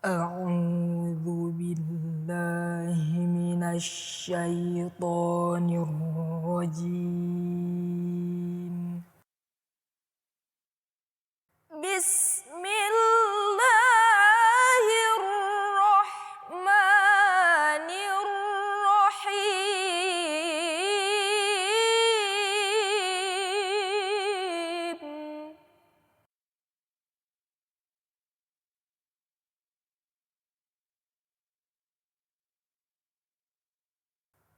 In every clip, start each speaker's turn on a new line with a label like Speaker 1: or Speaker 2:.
Speaker 1: أعوذ بالله من الشيطان الرجيم بسم الله الرحمن الرحيم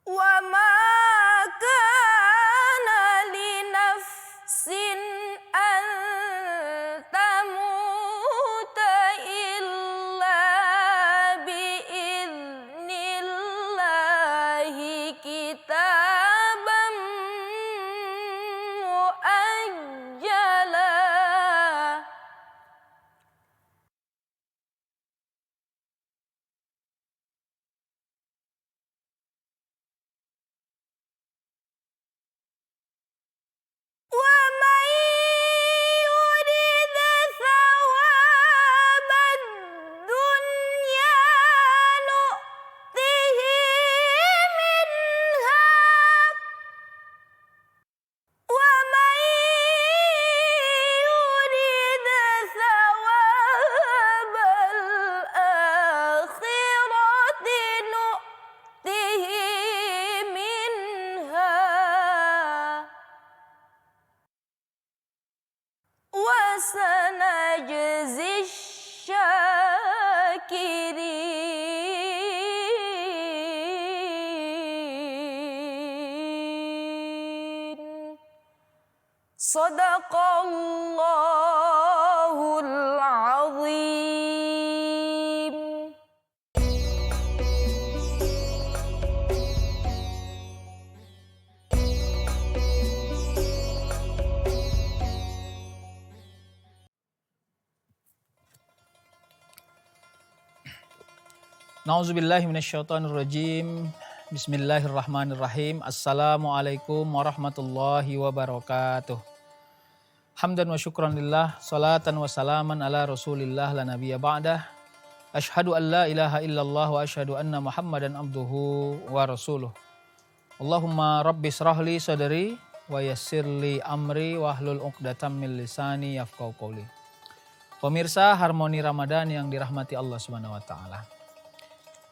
Speaker 1: وما كان لنفس أن تموت إلا بإذن الله كتابا مؤجلا ومن يرد ثواب الدنيا نؤته منها ومن يرد ثواب الآخرة نؤته منها وسنجزي الشاكرين صدق الله العظيم.
Speaker 2: Nauzubillahi minasyaitonirrajim. Bismillahirrahmanirrahim. Assalamualaikum warahmatullahi wabarakatuh. Hamdan wa syukran lillah, salatan wa salaman ala rasulillah la nabiyya ba'dah. Asyhadu an la ilaha illallah wa asyhadu anna muhammadan abduhu wa rasuluh. Allahumma rabbi srahli sadri wa yassirli amri wahlul uqdatam min lisani yafqahu qawli. Pemirsa Harmoni Ramadan yang dirahmati Allah Subhanahu wa taala.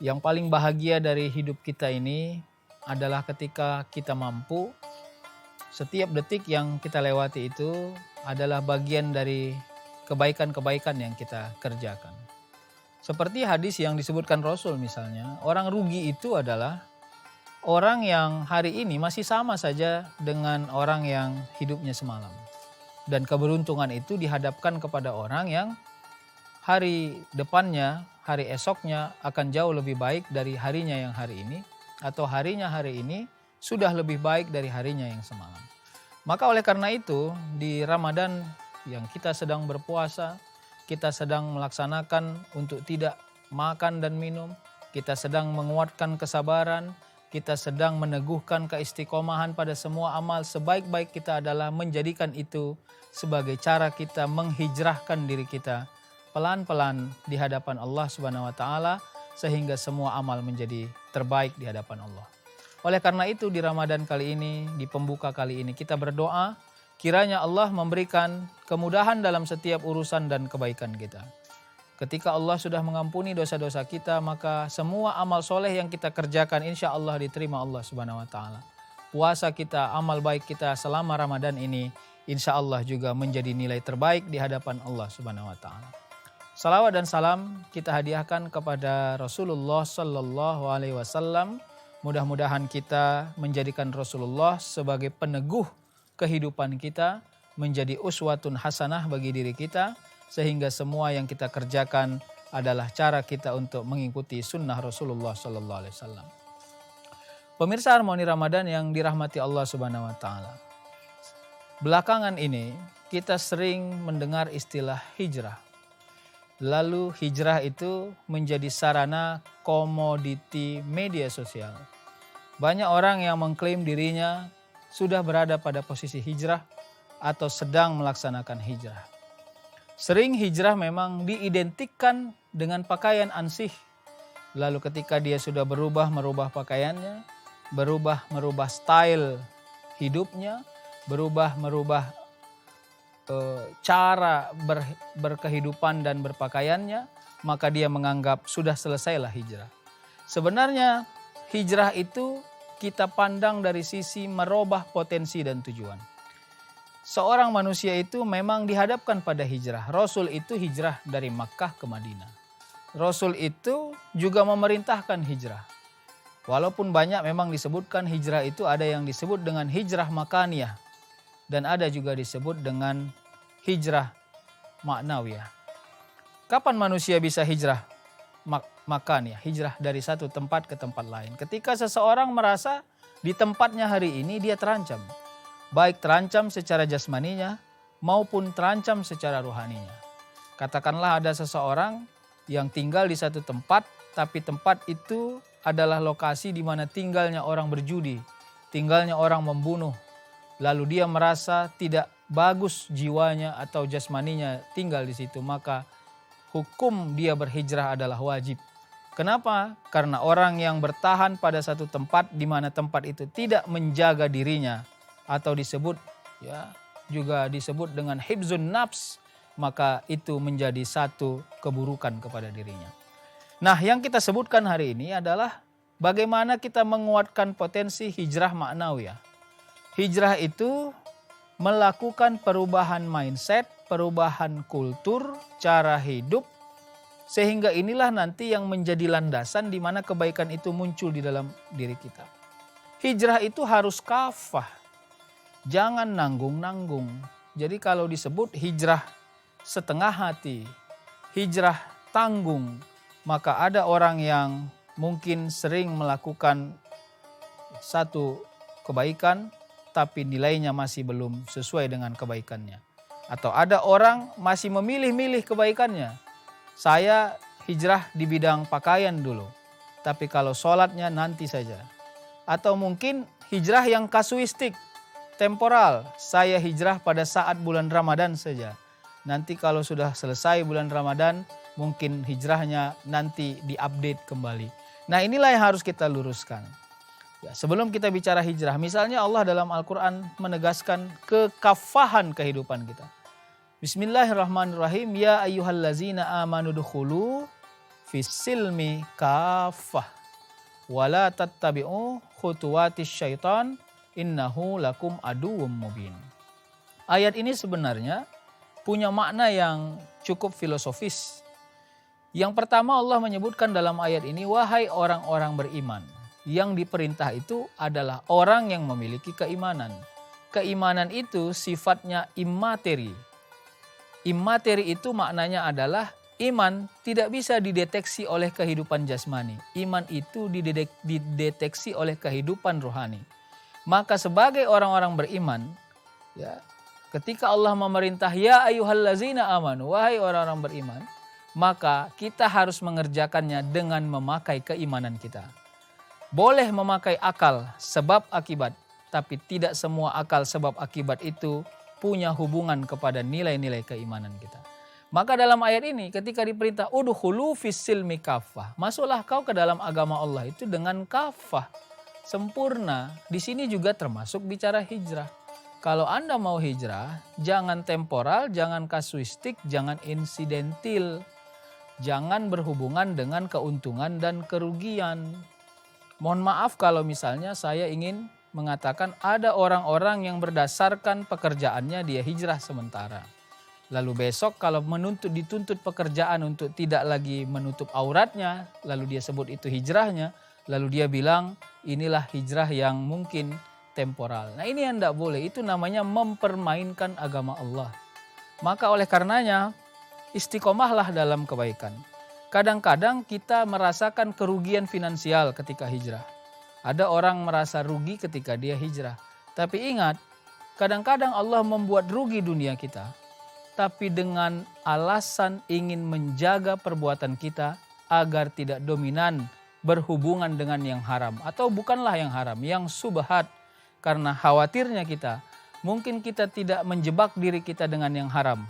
Speaker 2: Yang paling bahagia dari hidup kita ini adalah ketika kita mampu setiap detik yang kita lewati itu adalah bagian dari kebaikan-kebaikan yang kita kerjakan. Seperti hadis yang disebutkan Rasul misalnya, orang rugi itu adalah orang yang hari ini masih sama saja dengan orang yang hidupnya semalam. Dan keberuntungan itu dihadapkan kepada orang yang hari depannya, hari esoknya akan jauh lebih baik dari harinya yang hari ini, atau harinya hari ini sudah lebih baik dari harinya yang semalam. Maka oleh karena itu di Ramadan yang kita sedang berpuasa, kita sedang melaksanakan untuk tidak makan dan minum, kita sedang menguatkan kesabaran, kita sedang meneguhkan keistiqomahan pada semua amal. Sebaik-baik kita adalah menjadikan itu sebagai cara kita menghijrahkan diri kita pelan-pelan di hadapan Allah Subhanahu wa taala sehingga semua amal menjadi terbaik di hadapan Allah. Oleh karena itu di Ramadan kali ini, di pembuka kali ini kita berdoa kiranya Allah memberikan kemudahan dalam setiap urusan dan kebaikan kita. Ketika Allah sudah mengampuni dosa-dosa kita, maka semua amal soleh yang kita kerjakan insya Allah diterima Allah Subhanahu wa taala. Puasa kita, amal baik kita selama Ramadan ini insya Allah juga menjadi nilai terbaik di hadapan Allah Subhanahu wa taala. Salawat dan salam kita hadiahkan kepada Rasulullah Sallallahu Alaihi Wasallam. Mudah-mudahan kita menjadikan Rasulullah sebagai peneguh kehidupan kita, menjadi uswatun hasanah bagi diri kita, sehingga semua yang kita kerjakan adalah cara kita untuk mengikuti sunnah Rasulullah Sallallahu Alaihi Wasallam. Pemirsa Harmoni Ramadan yang dirahmati Allah Subhanahu Wa Taala. Belakangan ini kita sering mendengar istilah hijrah. Lalu hijrah itu menjadi sarana komoditi media sosial. Banyak orang yang mengklaim dirinya sudah berada pada posisi hijrah atau sedang melaksanakan hijrah. Sering hijrah memang diidentikan dengan pakaian ansih. Lalu ketika dia sudah merubah pakaiannya, merubah style hidupnya, merubah cara berkehidupan dan berpakaiannya, maka dia menganggap sudah selesailah hijrah. Sebenarnya hijrah itu kita pandang dari sisi merubah potensi dan tujuan. Seorang manusia itu memang dihadapkan pada hijrah. Rasul itu hijrah dari Makkah ke Madinah. Rasul itu juga memerintahkan hijrah. Walaupun banyak memang disebutkan hijrah itu ada yang disebut dengan hijrah makaniyah. Dan ada juga disebut dengan hijrah maknawiyah. Kapan manusia bisa hijrah makaniyah? Hijrah dari satu tempat ke tempat lain. Ketika seseorang merasa di tempatnya hari ini dia terancam. Baik terancam secara jasmaninya maupun terancam secara rohaninya. Katakanlah ada seseorang yang tinggal di satu tempat, tapi tempat itu adalah lokasi di mana tinggalnya orang berjudi, tinggalnya orang membunuh. Lalu dia merasa tidak bagus jiwanya atau jasmaninya tinggal di situ, maka hukum dia berhijrah adalah wajib. Kenapa? Karena orang yang bertahan pada satu tempat di mana tempat itu tidak menjaga dirinya, atau juga disebut dengan hibzun nafs, maka itu menjadi satu keburukan kepada dirinya. Nah, yang kita sebutkan hari ini adalah bagaimana kita menguatkan potensi hijrah maknawiyah. Hijrah itu melakukan perubahan mindset, perubahan kultur, cara hidup, sehingga inilah nanti yang menjadi landasan di mana kebaikan itu muncul di dalam diri kita. Hijrah itu harus kafah. Jangan nanggung-nanggung. Jadi kalau disebut hijrah setengah hati, hijrah tanggung, maka ada orang yang mungkin sering melakukan satu kebaikan tapi nilainya masih belum sesuai dengan kebaikannya. Atau ada orang masih memilih-milih kebaikannya. Saya hijrah di bidang pakaian dulu, tapi kalau sholatnya nanti saja. Atau mungkin hijrah yang kasuistik, temporal, saya hijrah pada saat bulan Ramadan saja. Nanti kalau sudah selesai bulan Ramadan, mungkin hijrahnya nanti diupdate kembali. Nah, inilah yang harus kita luruskan. Ya, sebelum kita bicara hijrah, misalnya Allah dalam Al-Quran menegaskan kekafahan kehidupan kita. Bismillahirrahmanirrahim. Ya ayyuhallazina amanu dukhulu fis-silmi kafah. Wala tattabi'u khutuwatis syaitan. Innahu lakum aduwwum mubin. Ayat ini sebenarnya punya makna yang cukup filosofis. Yang pertama Allah menyebutkan dalam ayat ini, wahai orang-orang beriman. Yang diperintah itu adalah orang yang memiliki keimanan. Keimanan itu sifatnya immateri. Immateri itu maknanya adalah iman tidak bisa dideteksi oleh kehidupan jasmani. Iman itu dideteksi oleh kehidupan rohani. Maka sebagai orang-orang beriman, ya, ketika Allah memerintah ya ayyuhallazina amanu, wahai orang-orang beriman, maka kita harus mengerjakannya dengan memakai keimanan kita. Boleh memakai akal sebab akibat, tapi tidak semua akal sebab akibat itu punya hubungan kepada nilai-nilai keimanan kita. Maka dalam ayat ini ketika diperintah udkhulu fis-silmi kafah, masuklah kau ke dalam agama Allah itu dengan kafah. Sempurna. Di sini juga termasuk bicara hijrah. Kalau Anda mau hijrah, jangan temporal, jangan kasuistik, jangan insidentil. Jangan berhubungan dengan keuntungan dan kerugian. Mohon maaf kalau misalnya saya ingin mengatakan ada orang-orang yang berdasarkan pekerjaannya dia hijrah sementara. Lalu besok kalau dituntut pekerjaan untuk tidak lagi menutup auratnya, lalu dia sebut itu hijrahnya. Lalu dia bilang inilah hijrah yang mungkin temporal. Nah, ini yang tidak boleh, itu namanya mempermainkan agama Allah. Maka oleh karenanya istiqomahlah dalam kebaikan. Kadang-kadang kita merasakan kerugian finansial ketika hijrah. Ada orang merasa rugi ketika dia hijrah. Tapi ingat, kadang-kadang Allah membuat rugi dunia kita. Tapi dengan alasan ingin menjaga perbuatan kita agar tidak dominan berhubungan dengan yang haram atau bukanlah yang haram, yang subhat, karena khawatirnya kita mungkin kita tidak menjebak diri kita dengan yang haram,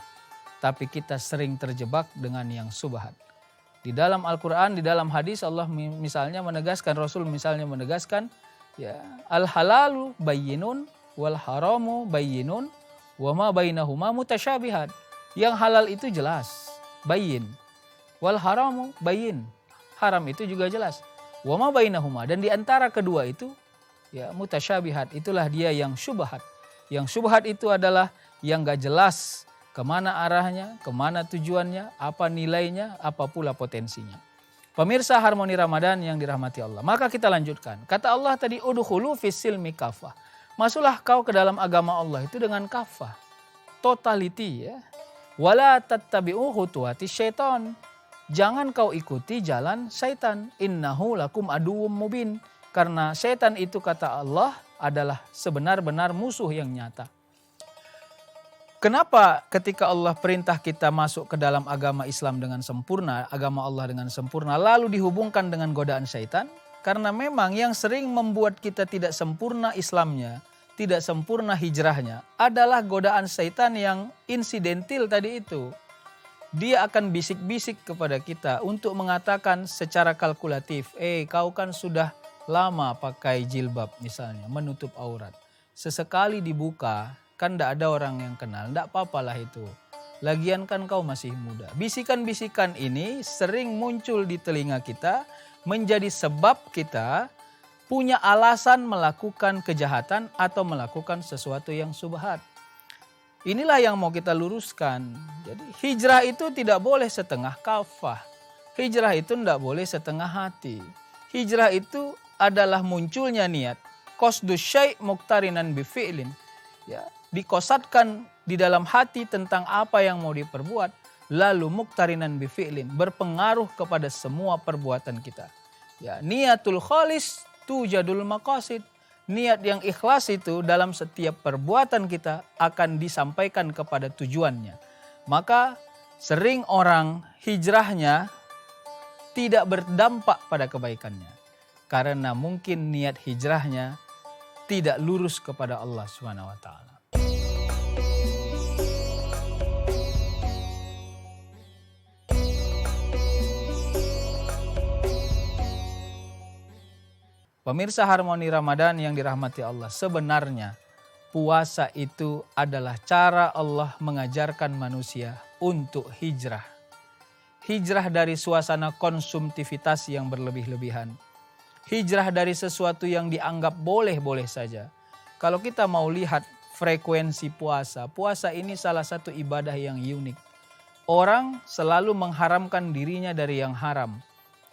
Speaker 2: tapi kita sering terjebak dengan yang subhat. Di dalam Al-Quran, di dalam hadis Allah misalnya menegaskan, Rasul misalnya menegaskan, ya, al-halalu bayyinun wal haramu bayyinun wa ma bainahuma mutasyabihat. Yang halal itu jelas, bayyin. Wal haramu bayyin. Haram itu juga jelas. Wa ma bainahuma, dan di antara kedua itu ya mutasyabihat, itulah dia yang syubhat. Yang syubhat itu adalah yang gak jelas kemana arahnya, kemana tujuannya, apa nilainya, apa pula potensinya. Pemirsa Harmoni Ramadan yang dirahmati Allah. Maka kita lanjutkan. Kata Allah tadi, udkhulu fis silmi kafah. Masuklah kau ke dalam agama Allah itu dengan kafah. Totality ya. Wala tattabi'u khutuwati syaitan. Jangan kau ikuti jalan syaitan. Innahu lakum aduwwum mubin. Karena syaitan itu kata Allah adalah sebenar-benar musuh yang nyata. Kenapa ketika Allah perintah kita masuk ke dalam agama Islam dengan sempurna, agama Allah dengan sempurna, lalu dihubungkan dengan godaan syaitan? Karena memang yang sering membuat kita tidak sempurna Islamnya, tidak sempurna hijrahnya, adalah godaan syaitan yang insidentil tadi itu. Dia akan bisik-bisik kepada kita untuk mengatakan secara kalkulatif, kau kan sudah lama pakai jilbab misalnya, menutup aurat. Sesekali dibuka, kan tidak ada orang yang kenal, tidak apa-apalah itu. Lagian kan kau masih muda. Bisikan-bisikan ini sering muncul di telinga kita, menjadi sebab kita punya alasan melakukan kejahatan atau melakukan sesuatu yang subhat. Inilah yang mau kita luruskan. Jadi hijrah itu tidak boleh setengah kafah. Hijrah itu tidak boleh setengah hati. Hijrah itu adalah munculnya niat. Qasdus syai' muqtarinan bifi'lin. Ya, dikosatkan di dalam hati tentang apa yang mau diperbuat, lalu muqtarinan bifi'lin, berpengaruh kepada semua perbuatan kita. Ya, niatul khalis tujadul maqasid. Niat yang ikhlas itu dalam setiap perbuatan kita akan disampaikan kepada tujuannya. Maka sering orang hijrahnya tidak berdampak pada kebaikannya. Karena mungkin niat hijrahnya tidak lurus kepada Allah SWT. Pemirsa Harmoni Ramadan yang dirahmati Allah, sebenarnya puasa itu adalah cara Allah mengajarkan manusia untuk hijrah. Hijrah dari suasana konsumtivitas yang berlebih-lebihan. Hijrah dari sesuatu yang dianggap boleh-boleh saja. Kalau kita mau lihat frekuensi puasa, puasa ini salah satu ibadah yang unik. Orang selalu mengharamkan dirinya dari yang haram.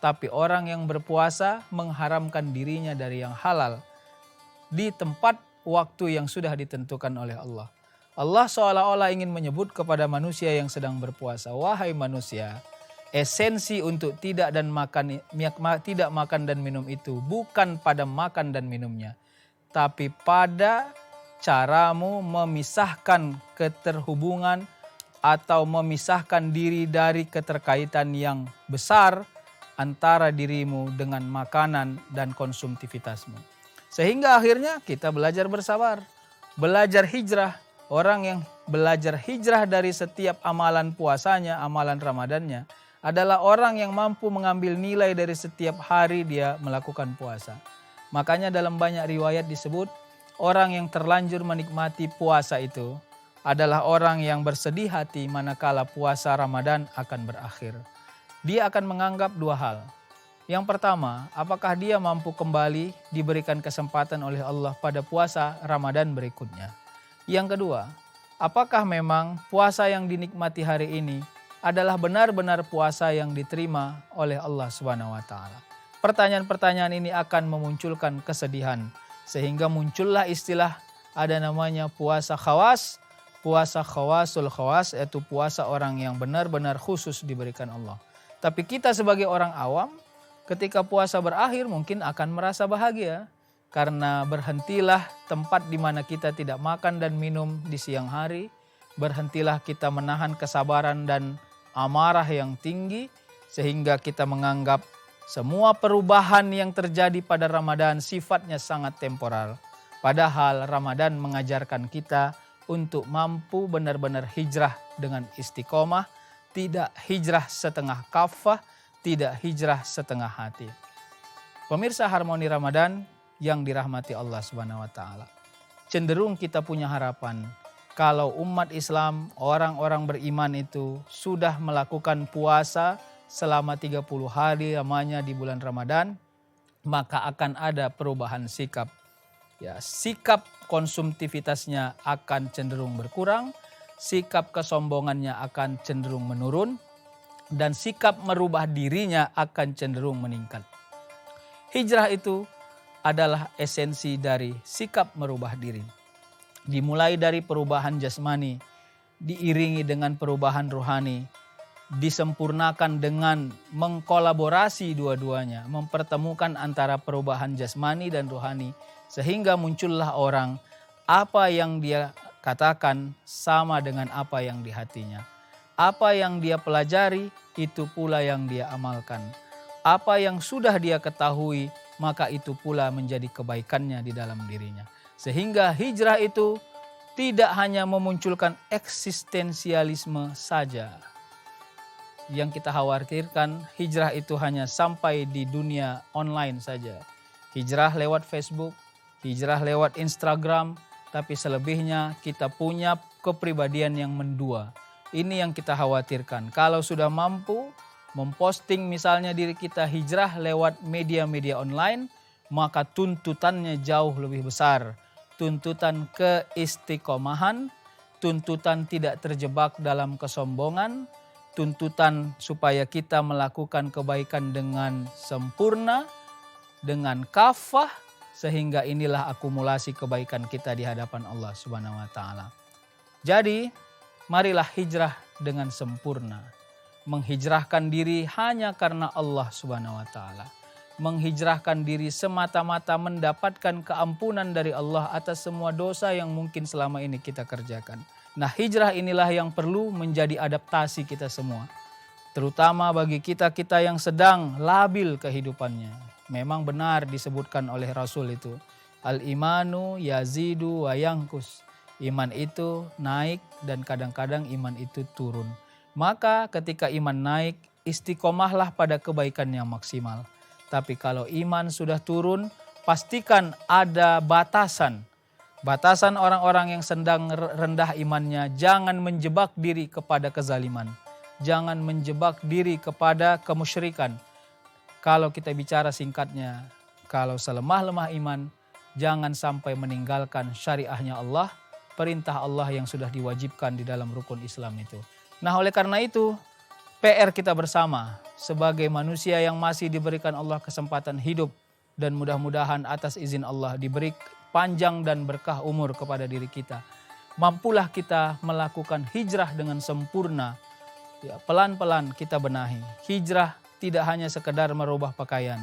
Speaker 2: Tapi orang yang berpuasa mengharamkan dirinya dari yang halal. Di tempat waktu yang sudah ditentukan oleh Allah. Allah seolah-olah ingin menyebut kepada manusia yang sedang berpuasa. Wahai manusia, esensi untuk tidak makan dan minum itu bukan pada makan dan minumnya. Tapi pada caramu memisahkan keterhubungan atau memisahkan diri dari keterkaitan yang besar antara dirimu dengan makanan dan konsumtivitasmu. Sehingga akhirnya kita belajar bersabar, belajar hijrah. Orang yang belajar hijrah dari setiap amalan puasanya, amalan Ramadannya, adalah orang yang mampu mengambil nilai dari setiap hari dia melakukan puasa. Makanya dalam banyak riwayat disebut, orang yang terlanjur menikmati puasa itu adalah orang yang bersedih hati manakala puasa Ramadan akan berakhir. Dia akan menganggap dua hal. Yang pertama, apakah dia mampu kembali diberikan kesempatan oleh Allah pada puasa Ramadan berikutnya. Yang kedua, apakah memang puasa yang dinikmati hari ini adalah benar-benar puasa yang diterima oleh Allah SWT. Pertanyaan-pertanyaan ini akan memunculkan kesedihan. Sehingga muncullah istilah, ada namanya puasa khawas, puasa khawasul khawas, yaitu puasa orang yang benar-benar khusus diberikan Allah. Tapi kita sebagai orang awam, ketika puasa berakhir mungkin akan merasa bahagia. Karena berhentilah tempat di mana kita tidak makan dan minum di siang hari. Berhentilah kita menahan kesabaran dan amarah yang tinggi. Sehingga kita menganggap semua perubahan yang terjadi pada Ramadan sifatnya sangat temporal. Padahal Ramadan mengajarkan kita untuk mampu benar-benar hijrah dengan istiqomah, tidak hijrah setengah kafah, tidak hijrah setengah hati. Pemirsa Harmoni Ramadan yang dirahmati Allah Subhanahu wa taala. Cenderung kita punya harapan kalau umat Islam, orang-orang beriman itu sudah melakukan puasa selama 30 hari lamanya di bulan Ramadan, maka akan ada perubahan sikap. Ya, sikap konsumtivitasnya akan cenderung berkurang, sikap kesombongannya akan cenderung menurun, dan sikap merubah dirinya akan cenderung meningkat. Hijrah itu adalah esensi dari sikap merubah diri. Dimulai dari perubahan jasmani, diiringi dengan perubahan rohani, disempurnakan dengan mengkolaborasi dua-duanya, mempertemukan antara perubahan jasmani dan rohani, sehingga muncullah orang apa yang dia katakan sama dengan apa yang di hatinya. Apa yang dia pelajari itu pula yang dia amalkan. Apa yang sudah dia ketahui maka itu pula menjadi kebaikannya di dalam dirinya. Sehingga hijrah itu tidak hanya memunculkan eksistensialisme saja. Yang kita khawatirkan hijrah itu hanya sampai di dunia online saja. Hijrah lewat Facebook, hijrah lewat Instagram, tapi selebihnya kita punya kepribadian yang mendua. Ini yang kita khawatirkan. Kalau sudah mampu memposting misalnya diri kita hijrah lewat media-media online, maka tuntutannya jauh lebih besar. Tuntutan keistiqomahan, tuntutan tidak terjebak dalam kesombongan, tuntutan supaya kita melakukan kebaikan dengan sempurna, dengan kafah, sehingga inilah akumulasi kebaikan kita di hadapan Allah Subhanahu wa taala. Jadi, marilah hijrah dengan sempurna. Menghijrahkan diri hanya karena Allah Subhanahu wa taala. Menghijrahkan diri semata-mata mendapatkan keampunan dari Allah atas semua dosa yang mungkin selama ini kita kerjakan. Nah, hijrah inilah yang perlu menjadi adaptasi kita semua. Terutama bagi kita-kita yang sedang labil kehidupannya. Memang benar disebutkan oleh Rasul itu. Al-imanu yazidu wa yankus. Iman itu naik dan kadang-kadang iman itu turun. Maka ketika iman naik, istiqomahlah pada kebaikan yang maksimal. Tapi kalau iman sudah turun, pastikan ada batasan. Batasan orang-orang yang sedang rendah imannya, jangan menjebak diri kepada kezaliman. Jangan menjebak diri kepada kemusyrikan. Kalau kita bicara singkatnya, kalau selemah-lemah iman, jangan sampai meninggalkan syariahnya Allah, perintah Allah yang sudah diwajibkan di dalam rukun Islam itu. Nah, oleh karena itu, PR kita bersama sebagai manusia yang masih diberikan Allah kesempatan hidup dan mudah-mudahan atas izin Allah diberi panjang dan berkah umur kepada diri kita. Mampulah kita melakukan hijrah dengan sempurna. Ya, pelan-pelan kita benahi. Hijrah tidak hanya sekedar merubah pakaian,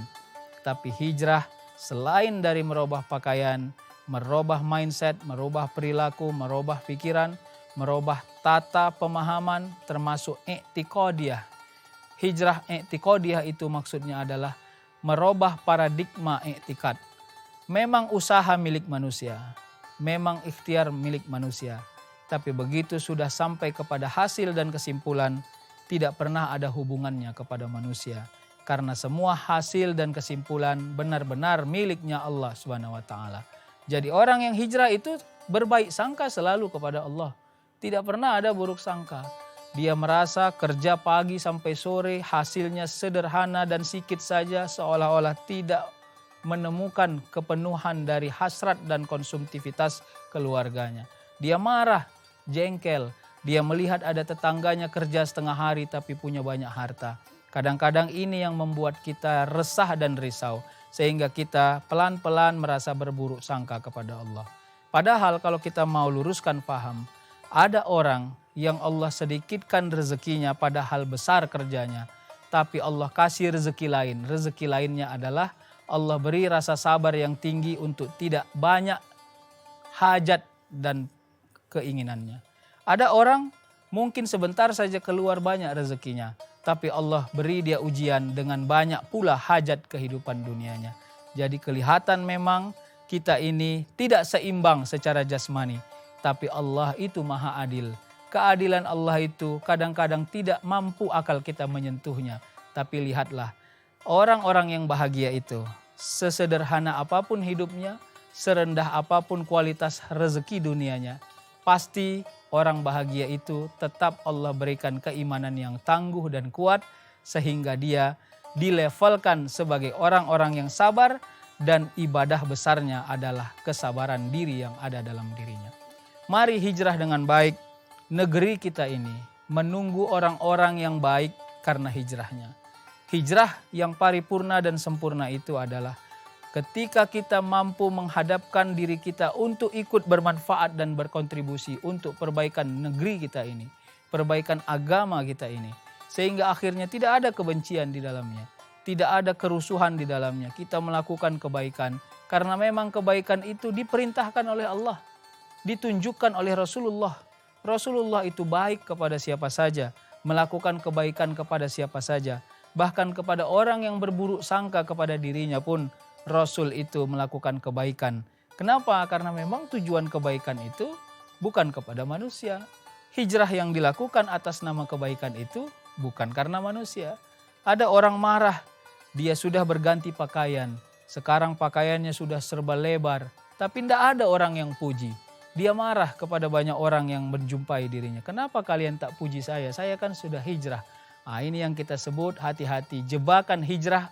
Speaker 2: tapi hijrah selain dari merubah pakaian, merubah mindset, merubah perilaku, merubah pikiran, merubah tata pemahaman termasuk i'tiqadiyah. Hijrah i'tiqadiyah itu maksudnya adalah merubah paradigma i'tikad. Memang usaha milik manusia, memang ikhtiar milik manusia. Tapi begitu sudah sampai kepada hasil dan kesimpulan, tidak pernah ada hubungannya kepada manusia. Karena semua hasil dan kesimpulan benar-benar miliknya Allah Subhanahu wa taala. Jadi orang yang hijrah itu berbaik sangka selalu kepada Allah. Tidak pernah ada buruk sangka. Dia merasa kerja pagi sampai sore hasilnya sederhana dan sikit saja, seolah-olah tidak menemukan kepenuhan dari hasrat dan konsumtivitas keluarganya. Dia marah, jengkel. Dia melihat ada tetangganya kerja setengah hari tapi punya banyak harta. Kadang-kadang ini yang membuat kita resah dan risau. Sehingga kita pelan-pelan merasa berburuk sangka kepada Allah. Padahal kalau kita mau luruskan paham, ada orang yang Allah sedikitkan rezekinya padahal besar kerjanya. Tapi Allah kasih rezeki lain. Rezeki lainnya adalah Allah beri rasa sabar yang tinggi untuk tidak banyak hajat dan keinginannya. Ada orang mungkin sebentar saja keluar banyak rezekinya. Tapi Allah beri dia ujian dengan banyak pula hajat kehidupan dunianya. Jadi kelihatan memang kita ini tidak seimbang secara jasmani. tapi Allah itu maha adil. Keadilan Allah itu kadang-kadang tidak mampu akal kita menyentuhnya. Tapi lihatlah, orang-orang yang bahagia itu, sesederhana apapun hidupnya, serendah apapun kualitas rezeki dunianya, pasti orang bahagia itu tetap Allah berikan keimanan yang tangguh dan kuat, sehingga dia dilevelkan sebagai orang-orang yang sabar, dan ibadah besarnya adalah kesabaran diri yang ada dalam dirinya. Mari hijrah dengan baik. Negeri kita ini menunggu orang-orang yang baik karena hijrahnya. Hijrah yang paripurna dan sempurna itu adalah ketika kita mampu menghadapkan diri kita untuk ikut bermanfaat dan berkontribusi untuk perbaikan negeri kita ini, perbaikan agama kita ini. Sehingga akhirnya tidak ada kebencian di dalamnya, tidak ada kerusuhan di dalamnya. Kita melakukan kebaikan karena memang kebaikan itu diperintahkan oleh Allah, ditunjukkan oleh Rasulullah. Rasulullah itu baik kepada siapa saja, melakukan kebaikan kepada siapa saja. Bahkan kepada orang yang berburuk sangka kepada dirinya pun Rasul itu melakukan kebaikan. Kenapa? Karena memang tujuan kebaikan itu bukan kepada manusia. Hijrah yang dilakukan atas nama kebaikan itu bukan karena manusia. Ada orang marah, dia sudah berganti pakaian. Sekarang pakaiannya sudah serba lebar, tapi tidak ada orang yang puji. Dia marah kepada banyak orang yang menjumpai dirinya. Kenapa kalian tak puji saya? Saya kan sudah hijrah. Nah, ini yang kita sebut hati-hati. Jebakan hijrah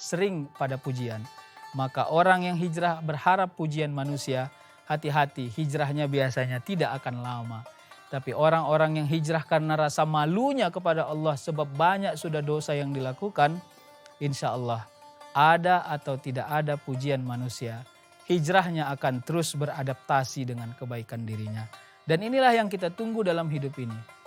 Speaker 2: sering pada pujian. Maka orang yang hijrah berharap pujian manusia, hati-hati, hijrahnya biasanya tidak akan lama. Tapi orang-orang yang hijrah karena rasa malunya kepada Allah sebab banyak sudah dosa yang dilakukan, insya Allah ada atau tidak ada pujian manusia, hijrahnya akan terus beradaptasi dengan kebaikan dirinya. Dan inilah yang kita tunggu dalam hidup ini.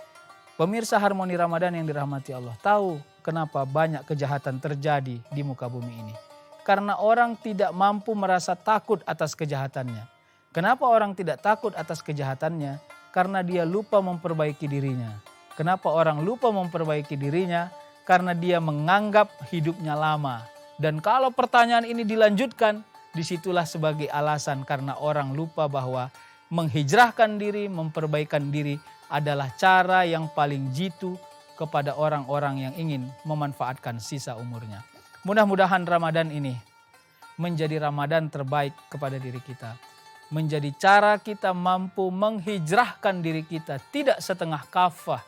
Speaker 2: Pemirsa Harmoni Ramadan yang dirahmati Allah, tahu kenapa banyak kejahatan terjadi di muka bumi ini? Karena orang tidak mampu merasa takut atas kejahatannya. Kenapa orang tidak takut atas kejahatannya? Karena dia lupa memperbaiki dirinya. Kenapa orang lupa memperbaiki dirinya? Karena dia menganggap hidupnya lama. Dan kalau pertanyaan ini dilanjutkan, disitulah sebagai alasan karena orang lupa bahwa menghijrahkan diri, memperbaikan diri adalah cara yang paling jitu kepada orang-orang yang ingin memanfaatkan sisa umurnya. Mudah-mudahan Ramadan ini menjadi Ramadan terbaik kepada diri kita. Menjadi cara kita mampu menghijrahkan diri kita, tidak setengah kafah,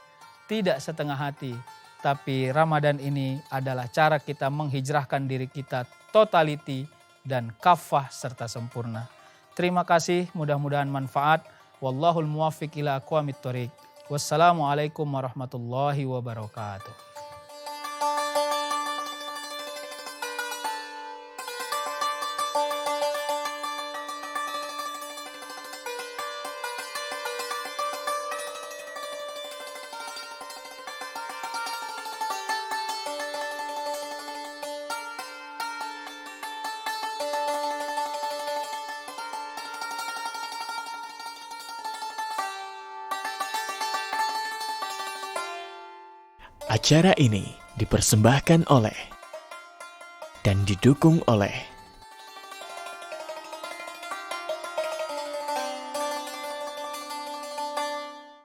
Speaker 2: tidak setengah hati. Tapi Ramadan ini adalah cara kita menghijrahkan diri kita totality dan kafah serta sempurna. Terima kasih, mudah-mudahan manfaat. Wallahul muwaffiq ila aqwamit thoriq. Wassalamualaikum warahmatullahi wabarakatuh.
Speaker 3: Acara ini dipersembahkan oleh dan didukung oleh